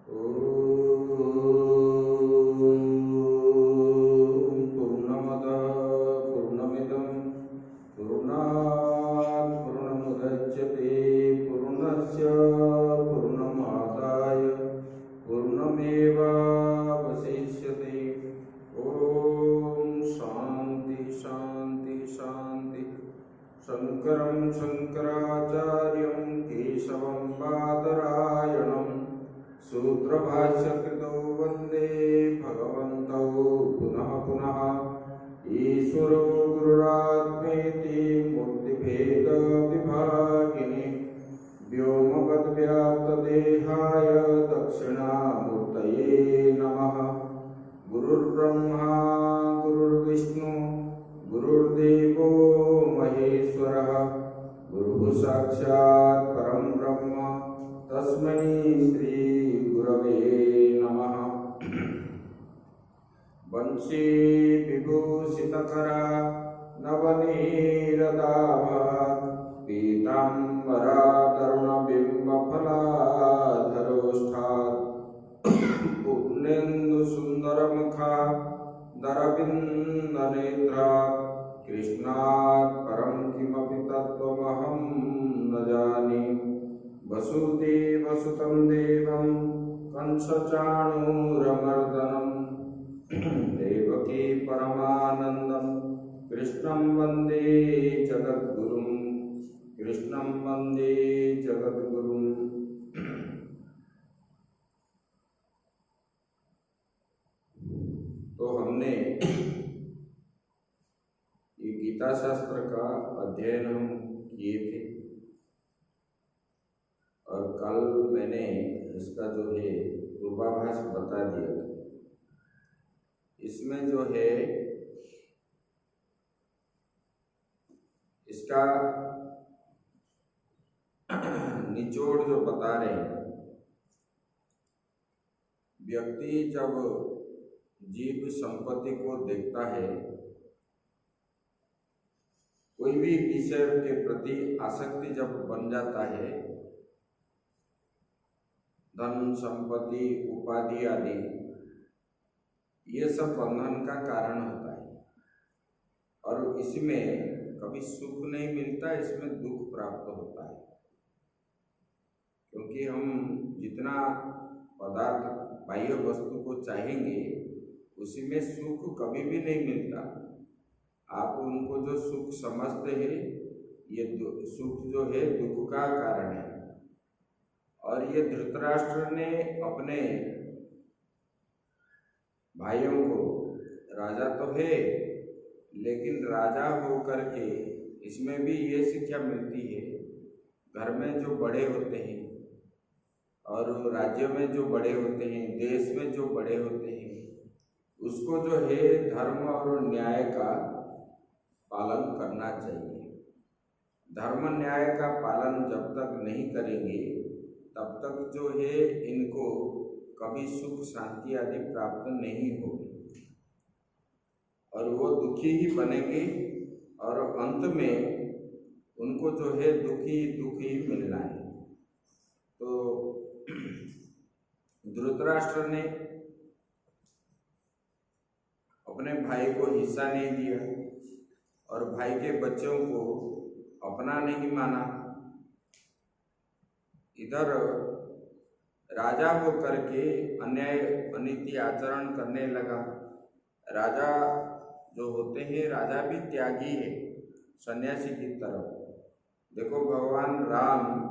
पूर्णमदः पूर्णमिदं पूर्णात् पूर्णमुदच्यते पूर्णस्य पूर्णमादाय पूर्णमेवावशिष्यते। ॐ शान्ति शान्ति शान्ति। शङ्करं शङ्कराचार्यं केशवं बादरायणं सूत्रभाष्यकृतौ वन्दे भगवन्तौ पुनः पुनः। ईश्वरो गुरुरात्मेति मूर्तिभेदविभागिने व्योमवद्व्याप्तदेहाय दक्षिणामूर्तये नमः। गुरुर्ब्रह्मा गुरुर्विष्णु गुरुर्देवो महेश्वरः गुरुः साक्षात् परं ब्रह्म तस्मै श्री गुरवे नमः। वंशी विभूषितकरा नवनीरदाभा पीताम्बरा तरुणबिम्बफलाधरोष्ठात् पूर्णेन्दुसुन्दरमुखा दरविन्दनेत्रात् कृष्णात् परं किमपि तत्त्वमहं न जाने। वसुदेवसुतं देवं कंसचाणूरमर्दनं देवकी परमानन्दं कृष्णं वन्दे जगद्गुरुं कृष्णं वन्दे जगद्गुरुं। तो हमने ये गीता शास्त्र का अध्ययन हम किए थे और कल मैंने इसका जो है पूर्वाभास बता दिया था। इसमें जो है इसका निचोड़ जो बता रहे हैं, व्यक्ति जब जीव संपत्ति को देखता है, कोई भी विषय के प्रति आसक्ति जब बन जाता है, धन संपत्ति उपाधि आदि, ये सब बंधन का कारण होता है और इसमें कभी सुख नहीं मिलता, इसमें दुख प्राप्त होता है। क्योंकि हम जितना पदार्थ बाह्य वस्तु को चाहेंगे उसी में सुख कभी भी नहीं मिलता। आप उनको जो सुख समझते हैं, ये सुख जो है दुख का कारण है। और ये धृतराष्ट्र ने अपने भाइयों को, राजा तो है लेकिन राजा होकर के इसमें भी ये शिक्षा मिलती है, घर में जो बड़े होते हैं और राज्य में जो बड़े होते हैं, देश में जो बड़े होते हैं, उसको जो है धर्म और न्याय का पालन करना चाहिए। धर्म न्याय का पालन जब तक नहीं करेंगे तब तक जो है इनको कभी सुख शांति आदि प्राप्त नहीं होगी और वो दुखी ही बनेंगे और अंत में उनको जो है दुखी दुखी मिलना है। तो धृतराष्ट्र ने अपने भाई को हिस्सा नहीं दिया और भाई के बच्चों को अपना नहीं माना। इधर राजा होकर के अन्याय अनीति आचरण करने लगा। राजा जो होते हैं, राजा भी त्यागी है सन्यासी की तरफ। देखो भगवान राम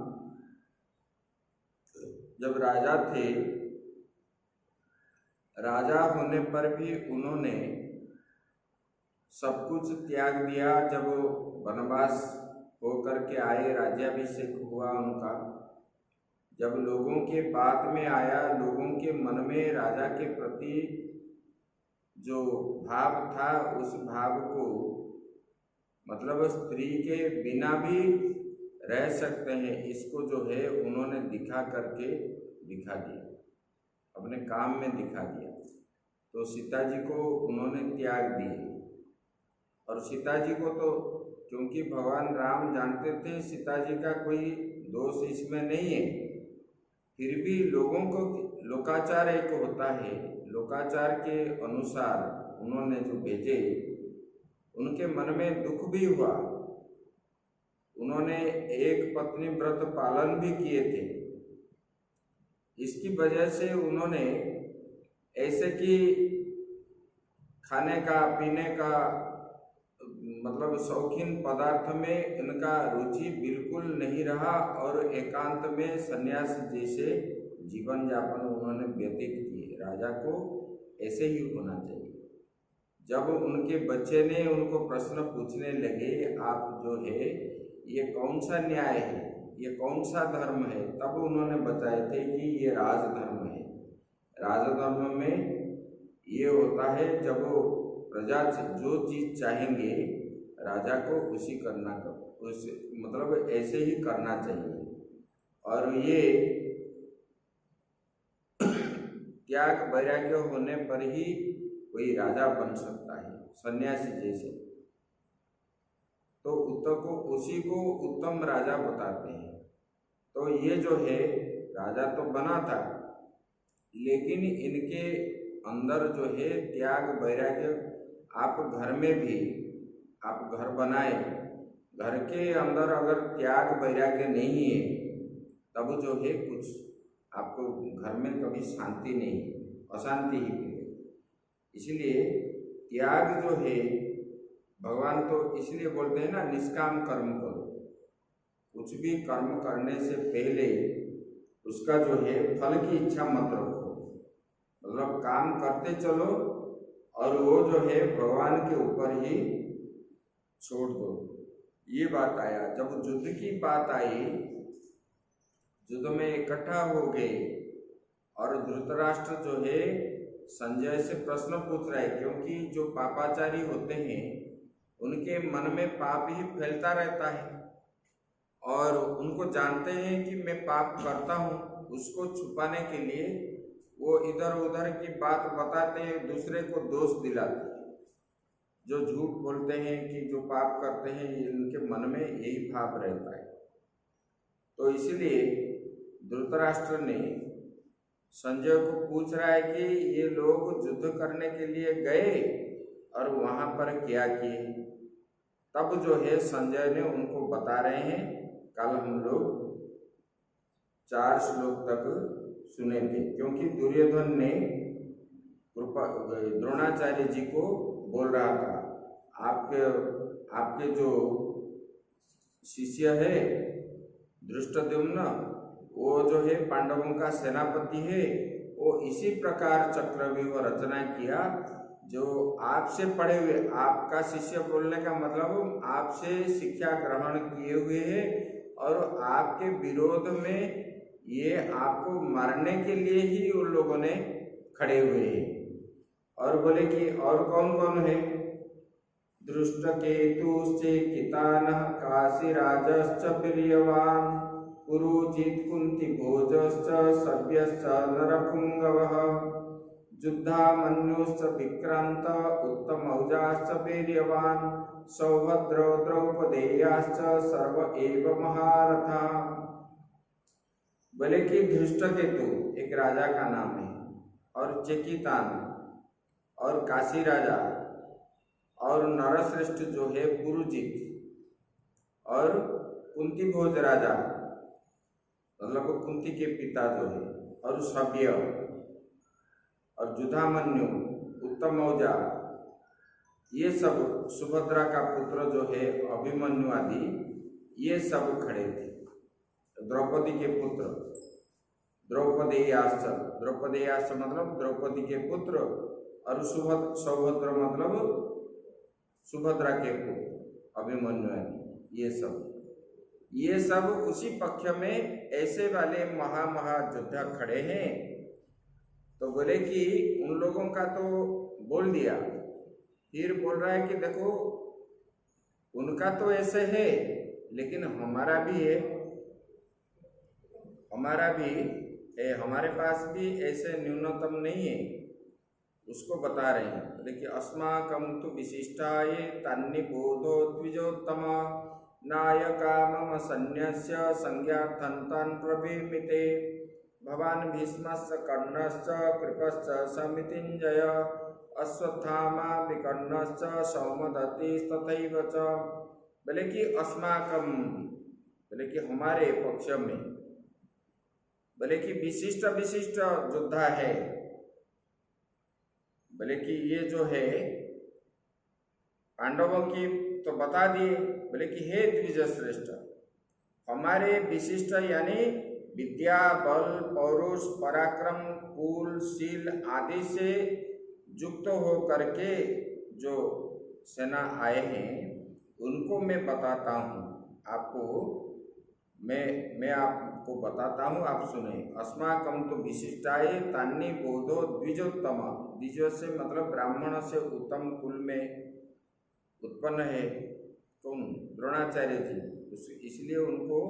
जब राजा थे, राजा होने पर भी उन्होंने सब कुछ त्याग दिया। जब वनवास होकर के आए, राज्याभिषेक हुआ उनका, जब लोगों के बात में आया, लोगों के मन में राजा के प्रति जो भाव था, उस भाव को मतलब स्त्री के बिना भी रह सकते हैं, इसको जो है उन्होंने दिखा करके दिखा दिया, अपने काम में दिखा दिया। तो सीता जी को उन्होंने त्याग दिए और सीता जी को तो क्योंकि भगवान राम जानते थे सीता जी का कोई दोष इसमें नहीं है, फिर भी लोकाचार एक होता है, लोकाचार के अनुसार उन्होंने जो भेजे, उनके मन में दुख भी हुआ। उन्होंने एक पत्नी व्रत पालन भी किए थे। इसकी वजह से उन्होंने ऐसे कि खाने का पीने का मतलब शौकीन पदार्थ में इनका रुचि बिल्कुल नहीं रहा और एकांत में सन्यास जैसे जीवन यापन उन्होंने व्यतीत किए। राजा को ऐसे ही होना चाहिए। जब उनके बच्चे ने उनको प्रश्न पूछने लगे, आप जो है ये कौन सा न्याय है, ये कौन सा धर्म है, तब उन्होंने बताए थे कि ये राजधर्म है। राजधर्म में ये होता है जब प्रजा जो चीज चाहेंगे राजा को उसी करना उस मतलब ऐसे ही करना चाहिए। और ये त्याग वैराग्य होने पर ही कोई राजा बन सकता है, सन्यासी जैसे। तो उसी को उत्तम राजा बताते हैं। तो ये जो है राजा तो बना था, लेकिन इनके अंदर जो है त्याग वैराग्य, आप घर में भी आप घर बनाए, घर के अंदर अगर त्याग वैराग्य नहीं है तब जो है कुछ आपको घर में कभी शांति नहीं, अशांति ही मिलेगी। इसलिए त्याग जो है भगवान तो इसलिए बोलते हैं ना, निष्काम कर्म करो। कुछ भी कर्म करने से पहले उसका जो है फल की इच्छा मत रखो, मतलब काम करते चलो और वो जो है भगवान के ऊपर ही छोड़ दो। ये बात आया। जब युद्ध की बात आई, युद्ध में इकट्ठा हो गए और धृतराष्ट्र जो है संजय से प्रश्न पूछ रहा है, क्योंकि जो पापाचारी होते हैं उनके मन में पाप ही फैलता रहता है और उनको जानते हैं कि मैं पाप करता हूँ, उसको छुपाने के लिए वो इधर उधर की बात बताते हैं, दूसरे को दोष दिलाते हैं। जो झूठ बोलते हैं कि जो पाप करते हैं, इनके मन में यही भाव रहता है। तो इसलिए धृतराष्ट्र ने संजय को पूछ रहा है कि ये लोग युद्ध करने के लिए गए और वहां पर क्या किए। तब जो है संजय ने उनको बता रहे हैं, कल हम लोग 4 श्लोक तक सुने थे, क्योंकि दुर्योधन ने द्रोणाचार्य जी को बोल रहा था, आपके जो शिष्य है धृष्टद्युम्न, वो जो है पांडवों का सेनापति है, वो इसी प्रकार चक्रव्यूह रचना किया जो आपसे पढ़े हुए, आपका शिष्य बोलने का मतलब आपसे शिक्षा ग्रहण किए हुए है और आपके विरोध में ये आपको मारने के लिए ही उन लोगों ने खड़े हुए हैं। और बोले कि और कौन कौन है, दृष्टकेतुश्चेकितानः काशीराजश्च प्रियवान् पुरुजित् कुन्तिभोजश्च सव्यश्च नरपुङ्गवः युद्धामन्युश्च विक्रान्त उत्तमौजाश्च वीर्यवान् सौभद्रो द्रौपदेयाश्च सर्व एव महारथा। बोले कि धृष्टकेतु एक राजा का नाम है, और चेकितान और काशी राजा और नरश्रेष्ठ जो है पुरुजित और कुंती भोज राजा, मतलब कुंती के पिता जो है, और सव्य और युद्धामन्यु उत्तम औजा, ये सब सुभद्रा का पुत्र जो है अभिमन्यु आदि, ये सब खड़े थे। द्रौपदी के पुत्र द्रौपदेयाश्च मतलब द्रौपदी के पुत्र, और सौभद्र मतलब सुभद्रा के पुत्र अभिमन्यु आदि, ये सब उसी पक्ष में ऐसे वाले महायोद्धा खड़े हैं। तो बोले कि उन लोगों का तो बोल दिया, फिर बोल रहा है कि देखो उनका तो ऐसे है, लेकिन हमारा भी है, हमारे पास भी ऐसे न्यूनतम नहीं है, उसको बता रहे हैं। देखिए, अस्माकं तु विशिष्टाय तन्निबोधो द्विजोत्तम नायका मम सन्न्यस्य संज्ञार्थं तान् प्रवीमिते भवान् भीष्मश्च कर्णश्च कृपश्च समितिञ्जय अश्वत्थामा विकर्णश्च सौमदत्तिस्तथैव च। बोले कि अस्माकं, बोले कि हमारे पक्ष में, बोले कि विशिष्ट विशिष्ट योद्धा है। बोले कि ये जो है पांडवों की तो बता दिए, बोले कि हे द्विज श्रेष्ठ, हमारे विशिष्ट यानी विद्या, बल, पौरुष, पराक्रम, कुल, शील आदि से युक्त हो करके जो सेना आए हैं उनको मैं बताता हूँ आपको। मैं आपको बताता हूँ, आप सुने। अस्माकं तो विशिष्टाय तान्नी बोधो द्विजोत्तम। द्विजो से मतलब ब्राह्मण से उत्तम कुल में उत्पन्न है कौन? द्रोणाचार्य जी। इसलिए उनको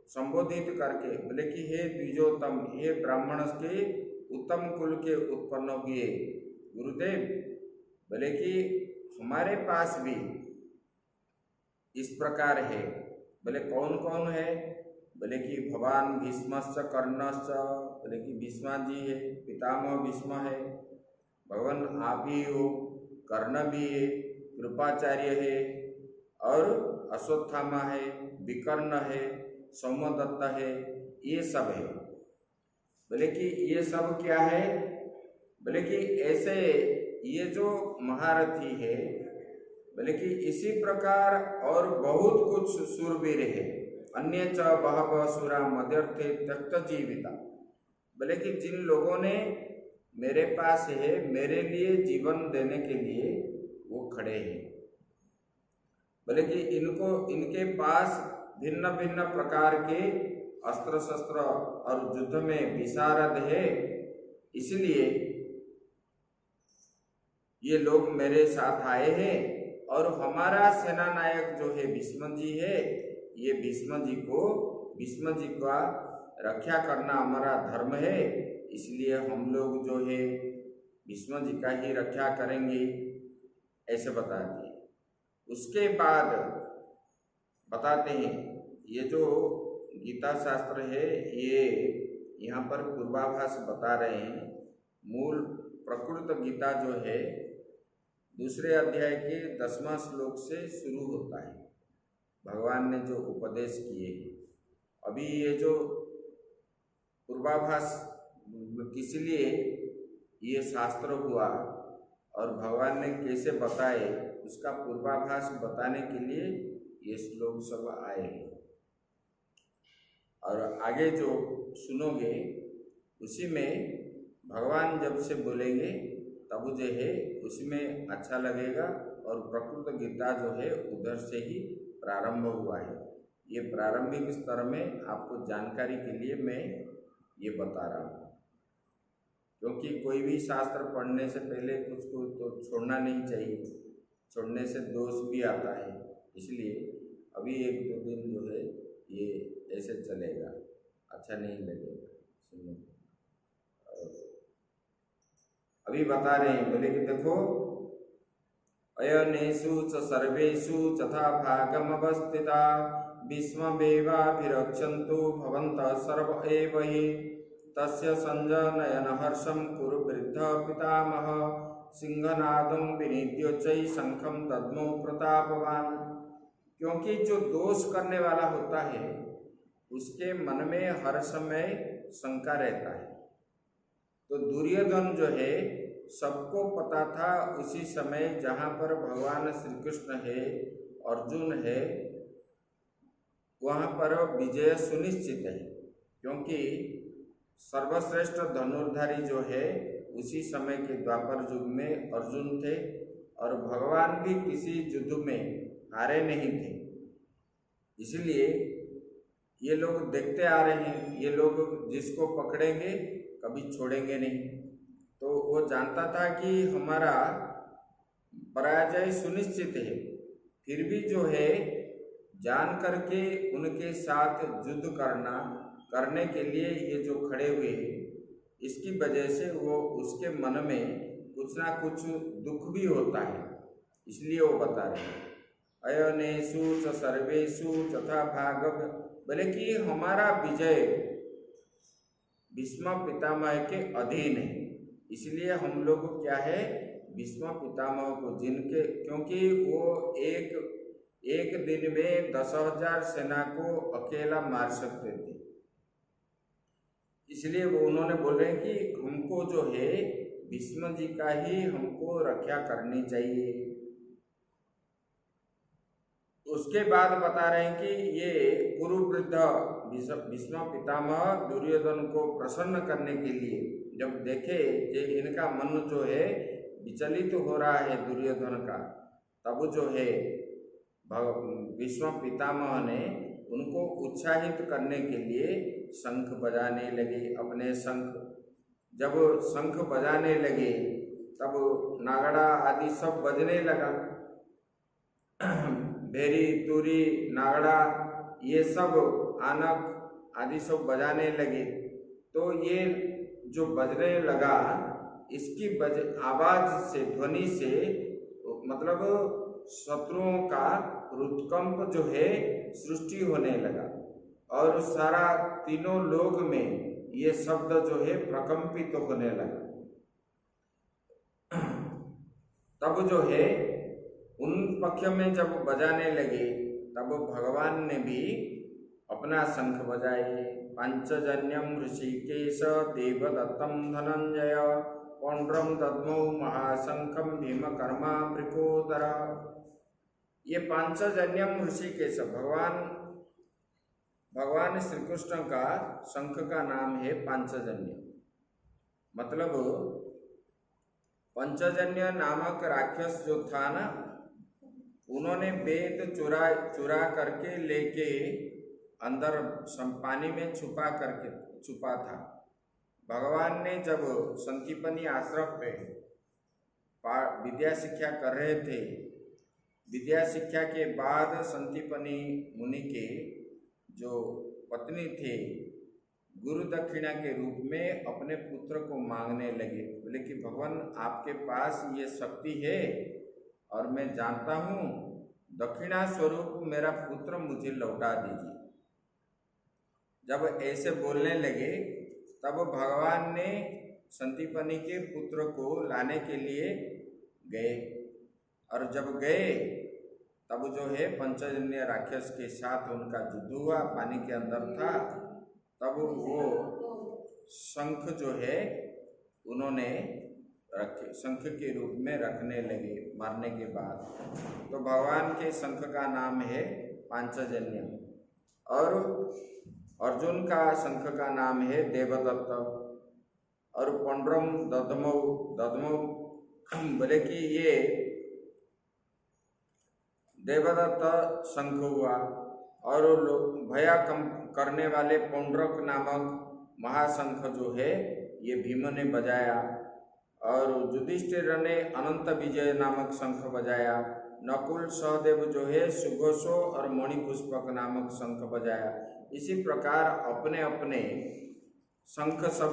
संबोधित करके बोले कि हे द्विजोत्तम, हे ब्राह्मण के उत्तम कुल के उत्पन्न हुए गुरुदेव, बोले कि हमारे पास भी इस प्रकार है। बोले कौन कौन है? बोले कि भगवान भीष्मश्च कर्णश्च, बोले कि भीष्मा जी है, पितामह भीष्म है, भगवान आप ही हो, कर्ण भी है, कृपाचार्य है, और अश्वत्थामा है, विकर्ण है, सौमदत्त है, ये सब है। बोले कि ये सब क्या है? बोले कि ऐसे ये जो महारथी है, बोले कि इसी प्रकार और बहुत कुछ शूरवीर है। अन्य च बहवः शूरा मध्यर्थे त्यक्त जीविता। बोले कि जिन लोगों ने मेरे पास है, मेरे लिए जीवन देने के लिए वो खड़े हैं। बोले कि इनके पास भिन्न भिन्न प्रकार के अस्त्र शस्त्र और युद्ध में विशारद है, इसलिए ये लोग मेरे साथ आए हैं। और हमारा सेना नायक जो है भीष्म जी है, ये भीष्म जी का रक्षा करना हमारा धर्म है, इसलिए हम लोग जो है भीष्म जी का ही रक्षा करेंगे, ऐसे बता दिए। उसके बाद बताते हैं, ये जो गीता शास्त्र है ये यहाँ पर पूर्वाभास बता रहे हैं। मूल प्रकृत गीता जो है दूसरे अध्याय के 10वां श्लोक से शुरू होता है। भगवान ने जो उपदेश किए हैं, अभी ये जो पूर्वाभास किस लिए ये शास्त्र हुआ और भगवान ने कैसे बताए, उसका पूर्वाभास बताने के लिए ये श्लोक सब आए हैं। और आगे जो सुनोगे उसी में भगवान जब से बोलेंगे तब जो है उसमें अच्छा लगेगा। और प्रकृत गीता जो है उधर से ही प्रारंभ हुआ है। ये प्रारंभिक स्तर में आपको जानकारी के लिए मैं ये बता रहा हूँ, क्योंकि कोई भी शास्त्र पढ़ने से पहले कुछ को तो छोड़ना नहीं चाहिए, छोड़ने से दोष भी आता है। इसलिए अभी 1-2 दिन जो है ये ऐसे चलेगा, अच्छा नहीं लगेगा सुनने। अभी बता रहे हैं, बोले कि देखो अयनेषु च सर्वेषु तथा भागमवस्थिता भीष्ममेवाभिरक्षन्तु भवन्तः सर्व एव हि तस्य संजनयन हर्षं कुरु वृद्ध पितामह सिंहनादं विनिद्योच्चै शंखं दद्मौ प्रतापवान्। क्योंकि जो दोष करने वाला होता है उसके मन में हर समय शंका रहता है। तो दुर्योधन जो है सबको पता था उसी समय जहाँ पर भगवान श्री कृष्ण है, अर्जुन है, वहाँ पर विजय सुनिश्चित है। क्योंकि सर्वश्रेष्ठ धनुर्धारी जो है उसी समय के द्वापर युग में अर्जुन थे, और भगवान भी किसी युद्ध में हारे नहीं थे। इसलिए ये लोग देखते आ रहे हैं, ये लोग जिसको पकड़ेंगे कभी छोड़ेंगे नहीं। तो वो जानता था कि हमारा पराजय सुनिश्चित है, फिर भी जो है जान करके उनके साथ युद्ध करने के लिए ये जो खड़े हुए हैं, इसकी वजह से वो उसके मन में कुछ ना कुछ दुख भी होता है। इसलिए वो बता रहे हैं अयनेषु च सर्वेषु तथा भाग, बोले कि हमारा विजय भीष्म पितामह के अधीन है। इसलिए हम लोग क्या है, भीष्म पितामह को जिनके, क्योंकि वो एक दिन में 10,000 सेना को अकेला मार सकते थे, इसलिए वो उन्होंने बोल रहे हैं कि हमको जो है भीष्म जी का ही हमको रक्षा करनी चाहिए। उसके बाद बता रहे हैं कि ये कुरुवृद्ध भीष्म पितामह दुर्योधन को प्रसन्न करने के लिए जब देखे कि इनका मन जो है विचलित हो रहा है दुर्योधन का, तब जो है भीष्म पितामह ने उनको उत्साहित करने के लिए शंख बजाने लगे। अपने शंख, जब शंख बजाने लगे तब नागड़ा आदि सब बजने लगा, भेरी तुरी नागड़ा ये सब आनक आदि सब बजाने लगे। तो ये जो बजने लगा, इसकी आवाज से, ध्वनि से, मतलब शत्रुओं का रुद्रकंप जो है सृष्टि होने लगा और सारा तीनों लोक में ये शब्द जो है प्रकंपित होने लगा। तब जो है उन पक्ष में जब बजाने लगे तब भगवान ने भी अपना शंख बजाए। पांचजन्यम ऋषिकेश देवदत्तम धनंजय पौंड्रम दद्मौ महाशंखम भीम कर्मा वृकोदर। ये पांचजन्यम ऋषिकेश भगवान श्री कृष्ण का शंख का नाम है पांचजन्य। मतलब पंचजन्य नामक राक्षस जो था ना, उन्होंने वेद चुरा करके लेके अंदर पानी में छुपा था। भगवान ने जब संकीपनी आश्रम पे विद्या शिक्षा कर रहे थे, विद्या शिक्षा के बाद संकीपनी मुनि के जो पत्नी थे गुरु दक्षिणा के रूप में अपने पुत्र को मांगने लगे। बोले कि भगवान आपके पास ये शक्ति है और मैं जानता हूँ, दक्षिणा स्वरूप मेरा पुत्र मुझे लौटा दीजिए। जब ऐसे बोलने लगे तब भगवान ने संकीपनी के पुत्र को लाने के लिए गए, और जब गए तब जो है पंचजन्य राक्षस के साथ उनका युद्ध हुआ, पानी के अंदर था। तब वो शंख जो है उन्होंने रखे, शंख के रूप में रखने लगे मारने के बाद। तो भगवान के शंख का नाम है पांचजन्य, और अर्जुन का शंख का नाम है देवदत्त, और पौंड्रम दद्मौ बोले कि ये देवदत्त शंख हुआ। और भया कम करने वाले पौंड्रक नामक महाशंख जो है ये भीम ने बजाया, और युधिष्ठिर ने अनंत विजय नामक शंख बजाया। नकुल सहदेव जो है सुघोषो और मणिपुष्पक नामक शंख बजाया। इसी प्रकार अपने अपने शंख सब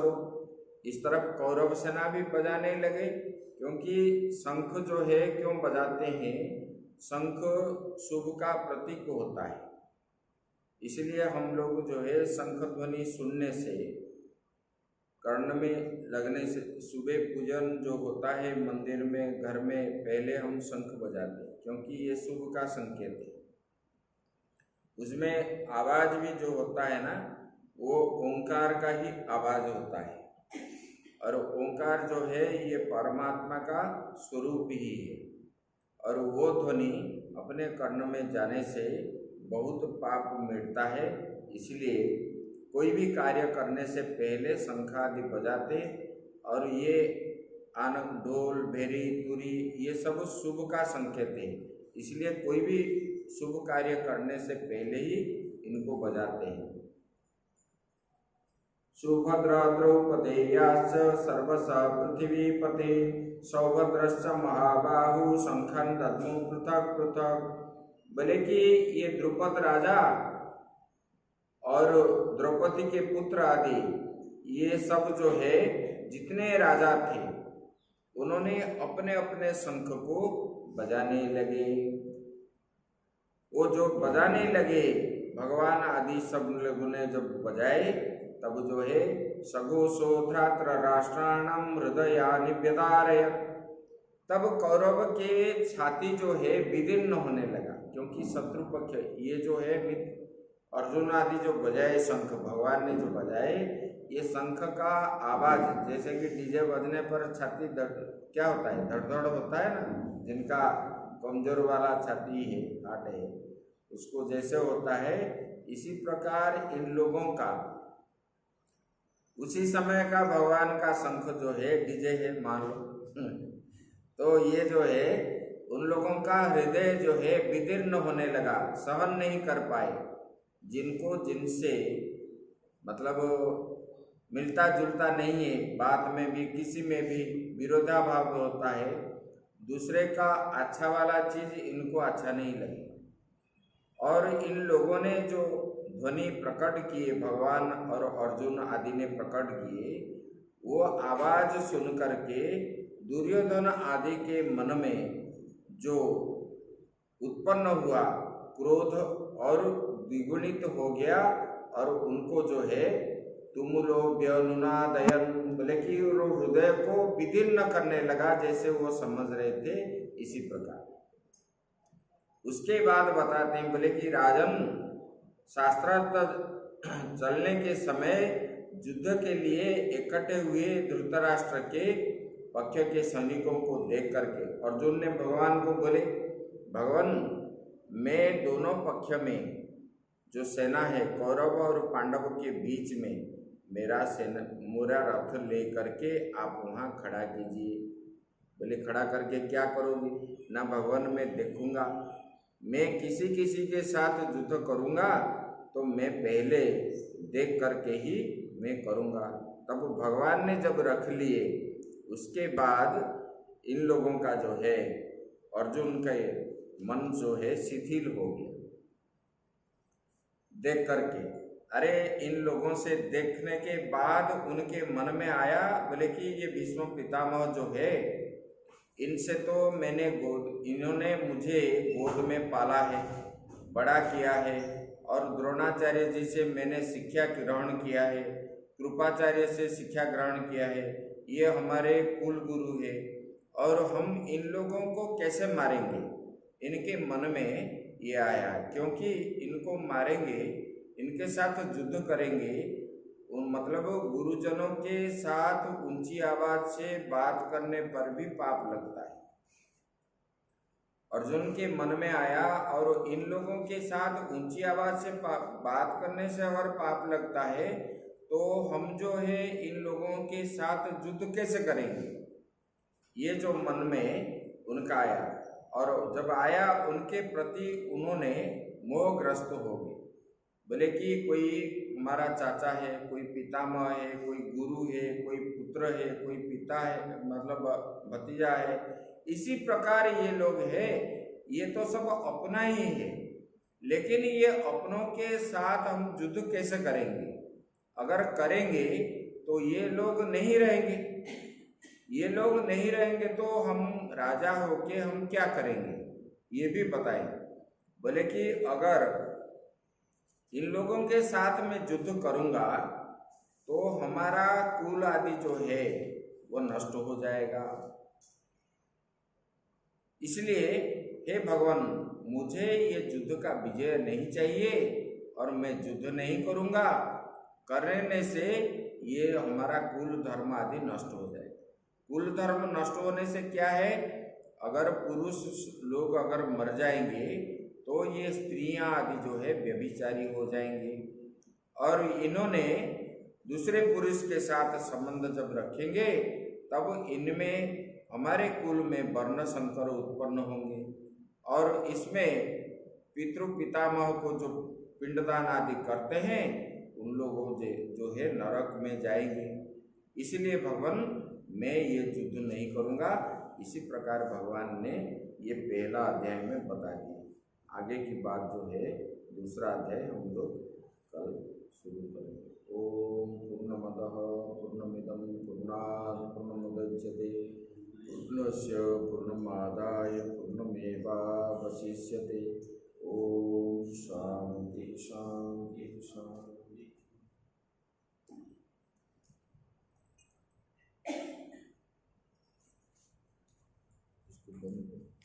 इस तरफ कौरव सेना भी बजाने लगे, क्योंकि शंख जो है क्यों बजाते हैं, शंख शुभ का प्रतीक होता है। इसलिए हम लोग जो है शंख ध्वनि सुनने से, कर्ण में लगने से, सुबह पूजन जो होता है मंदिर में, घर में, पहले हम शंख बजाते हैं क्योंकि ये शुभ का संकेत है। उसमें आवाज भी जो होता है ना, वो ओंकार का ही आवाज होता है, और ओंकार जो है ये परमात्मा का स्वरूप ही है, और वो ध्वनि अपने कर्ण में जाने से बहुत पाप मिटता है। इसलिए कोई भी कार्य करने से पहले शंख आदि बजाते, और ये आनंद, ढोल, भेरी, तुरी ये सब शुभ का संकेत है। इसलिए कोई भी शुभ कार्य करने से पहले ही इनको बजाते हैं। सुभद्रा द्रौपदेयाश्च सर्वश पृथिवीपते सौभद्रश्च महाबाहु शंखं दद्मौ पृथक पृथक। बोले कि ये द्रुपद राजा और द्रौपदी के पुत्र आदि ये सब जो है जितने राजा थे, उन्होंने अपने अपने शंख को बजाने लगे। वो जो बजाने लगे, भगवान आदि सब लोगों ने जब बजाए, तब जो है सघोषोऽत्रात्र राष्ट्राणां हृदयानि व्यदारयत्। तब कौरव के छाती जो है विदीर्ण होने लगा, क्योंकि शत्रु पक्ष ये जो है अर्जुन आदि जो बजाए शंख, भगवान ने जो बजाए, ये शंख का आवाज जैसे कि डीजे बजने पर छाती क्या होता है, धड़धड़ होता है ना, जिनका कमजोर वाला छाती है, हार्ट है, उसको जैसे होता है, इसी प्रकार इन लोगों का उसी समय का भगवान का शंख जो है डीजे है मान लो। तो ये जो है उन लोगों का हृदय जो है विदीर्ण होने लगा, सहन नहीं कर पाए। जिनको जिनसे मतलब मिलता जुलता नहीं है, बात में भी किसी में भी विरोधाभाव होता है, दूसरे का अच्छा वाला चीज इनको अच्छा नहीं लगे। और इन लोगों ने जो ध्वनि प्रकट किए, भगवान और अर्जुन आदि ने प्रकट किए, वो आवाज सुन करके दुर्योधन आदि के मन में जो उत्पन्न हुआ क्रोध और द्विगुणित हो गया, और उनको जो है तुमुलो व्यनुनादयन, बोले कि हृदय को विदीर्ण करने लगा, जैसे वो समझ रहे थे इसी प्रकार। उसके बाद बताते हैं, बोले कि राजन, शास्त्रार्थ चलने के समय युद्ध के लिए इकट्ठे हुए धृतराष्ट्र के पक्ष के सैनिकों को देख करके अर्जुन ने भगवान को बोले, भगवान मैं दोनों पक्ष में जो सेना है कौरव और पांडवों के बीच में मेरा रथ ले करके आप वहाँ खड़ा कीजिए। बोले खड़ा करके क्या करोगे? ना भगवान मैं देखूंगा, मैं किसी किसी के साथ युद्ध करूंगा तो मैं पहले देख करके ही मैं करूंगा। तब भगवान ने जब रख लिए, उसके बाद इन लोगों का जो है अर्जुन का मन जो है शिथिल हो गया देख करके। अरे इन लोगों से देखने के बाद उनके मन में आया, बोले कि ये भीष्म पितामह जो है, इनसे तो इन्होंने मुझे गोद में पाला है, बड़ा किया है, और द्रोणाचार्य जी से मैंने शिक्षा ग्रहण किया है, कृपाचार्य से शिक्षा ग्रहण किया है, ये हमारे कुल गुरु है, और हम इन लोगों को कैसे मारेंगे? इनके मन में ये आया, क्योंकि इनको मारेंगे, इनके साथ युद्ध करेंगे, मतलब गुरुजनों के साथ ऊंची आवाज से बात करने पर भी पाप लगता है। अर्जुन के मन में आया, और इन लोगों के साथ ऊंची आवाज से बात करने से अगर पाप लगता है तो हम जो है इन लोगों के साथ युद्ध कैसे करेंगे? ये जो मन में उनका आया, और जब आया उनके प्रति उन्होंने मोहग्रस्त हो गए। बोले कि कोई हमारा चाचा है, कोई पितामह है, कोई गुरु है, कोई पुत्र है, कोई पिता है, मतलब भतीजा है, इसी प्रकार ये लोग हैं। ये तो सब अपना ही है, लेकिन ये अपनों के साथ हम युद्ध कैसे करेंगे? अगर करेंगे तो ये लोग नहीं रहेंगे, ये लोग नहीं रहेंगे तो हम राजा होके हम क्या करेंगे, ये भी बताएं। बोले कि अगर इन लोगों के साथ में युद्ध करूंगा तो हमारा कुल आदि जो है वो नष्ट हो जाएगा। इसलिए हे भगवान, मुझे ये युद्ध का विजय नहीं चाहिए, और मैं युद्ध नहीं करूंगा। करने से ये हमारा कुल धर्म आदि नष्ट हो जाएगा। कुल धर्म नष्ट होने से क्या है, अगर पुरुष लोग अगर मर जाएंगे तो ये स्त्रियां आदि जो है व्यभिचारी हो जाएंगी, और इन्होंने दूसरे पुरुष के साथ संबंध जब रखेंगे तब इनमें हमारे कुल में वर्ण संकर उत्पन्न होंगे, और इसमें पितृ पितामह को जो पिंडदान आदि करते हैं उन लोगों जो है नरक में जाएंगे। इसलिए भगवान मैं ये युद्ध नहीं करूँगा। इसी प्रकार भगवान ने ये पहला अध्याय में बता दिया। आगे की बात जो है दूसरा अध्याय हम लोग कल शुरू करेंगे। ओम पूर्णमदः पूर्णमिदं पूर्णात् पूर्णमुदच्यते पूर्णस्य पूर्णमादाय पूर्णमेवावशिष्यते। ओम शांति शांति शांति। बंद